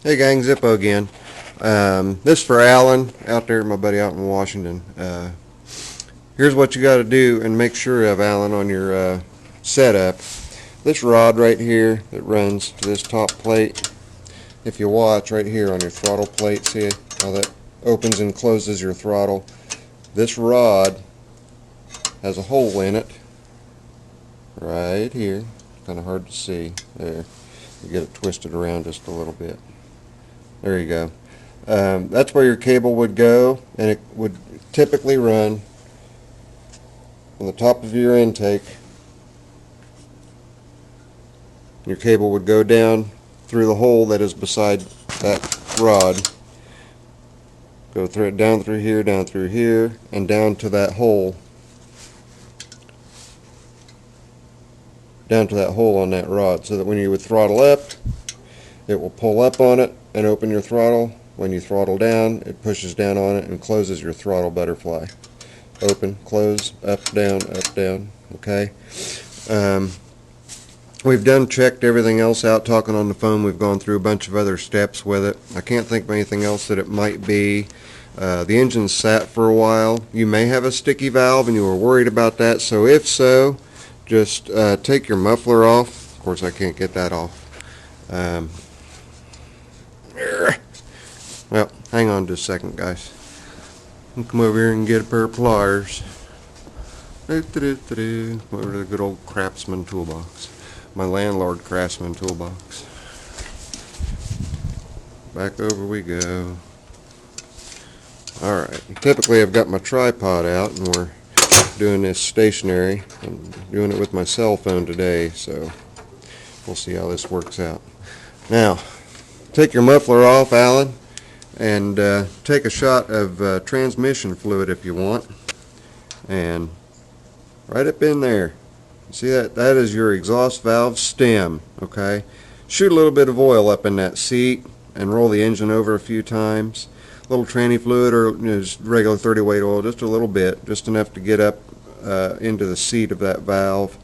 Hey gang, Zippo again. This for Alan out there, my buddy out in Washington. Here's what you got to do and make sure of, Alan, on your setup. This rod right here that runs to this top plate, if you watch right here on your throttle plate, see how that opens and closes your throttle? This rod has a hole in it right here. Kind of hard to see there. You get it twisted around just a little bit. There you go. That's where your cable would go, and it would typically run on the top of your intake. Your cable would go down through the hole that is beside that rod. Go through it, down through here, and down to that hole. Down to that hole on that rod, so that when you would throttle up, it will pull up on it and open your throttle. When you throttle down, it pushes down on it and closes your throttle butterfly. Open, close, up, down, okay? We've checked everything else out, talking on the phone. We've gone through a bunch of other steps with it. I can't think of anything else that it might be. The engine's sat for a while. You may have a sticky valve and you were worried about that, so if so, just take your muffler off. Of course, I can't get that off. Well, hang on just a second, guys. I'll come over here and get a pair of pliers. Come over to the good old Craftsman toolbox. My landlord Craftsman toolbox. Back over we go. Alright, typically I've got my tripod out and we're doing this stationary. I'm doing it with my cell phone today, so we'll see how this works out. Now, take your muffler off, Alan, and take a shot of transmission fluid if you want, and right up in there. See that? That is your exhaust valve stem, okay? Shoot a little bit of oil up in that seat and roll the engine over a few times. A little tranny fluid or just regular 30 weight oil, just a little bit, just enough to get up into the seat of that valve.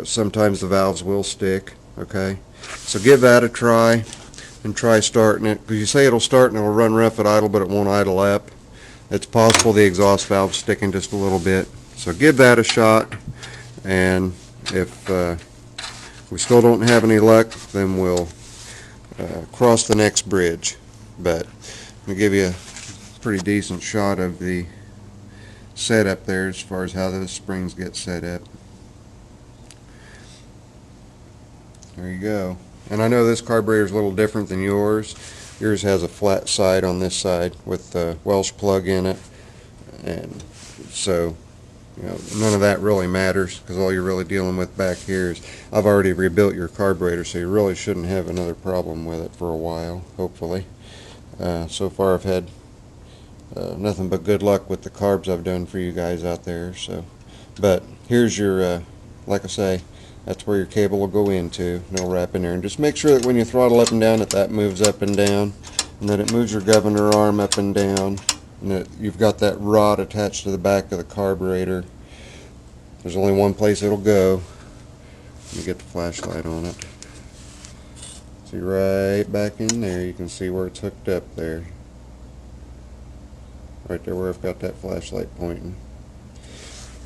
Sometimes the valves will stick, okay? So give that a try and try starting it, because you say it'll start and it'll run rough at idle, but it won't idle up. It's possible the exhaust valve's sticking just a little bit. So give that a shot, and if we still don't have any luck, then we'll cross the next bridge. But I'm going to give you a pretty decent shot of the setup there as far as how those springs get set up. There you go. And I know this carburetor is a little different than yours. Yours has a flat side on this side with the Welsh plug in it, and so none of that really matters, because all you're really dealing with back here is, I've already rebuilt your carburetor, so you really shouldn't have another problem with it for a while, hopefully. So far I've had nothing but good luck with the carbs I've done for you guys out there. So, but here's your, like I say, that's where your cable will go into, and it'll wrap in there. And just make sure that when you throttle up and down, that moves up and down, and that it moves your governor arm up and down, and that you've got that rod attached to the back of the carburetor. There's only one place it'll go. Let me get the flashlight on it. See, right back in there, you can see where it's hooked up there. Right there where I've got that flashlight pointing.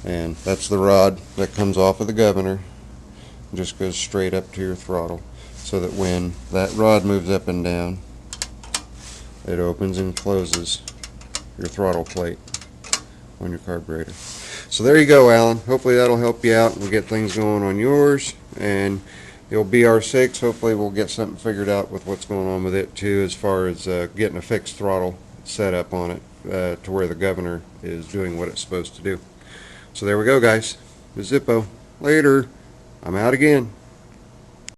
And that's the rod that comes off of the governor. Just goes straight up to your throttle, so that when that rod moves up and down, it opens and closes your throttle plate on your carburetor. So there you go, Alan. Hopefully that'll help you out and we'll get things going on yours. And it'll be R6. Hopefully we'll get something figured out with what's going on with it too, as far as getting a fixed throttle set up on it to where the governor is doing what it's supposed to do. So there we go, guys. The Zippo. Later. I'm out again.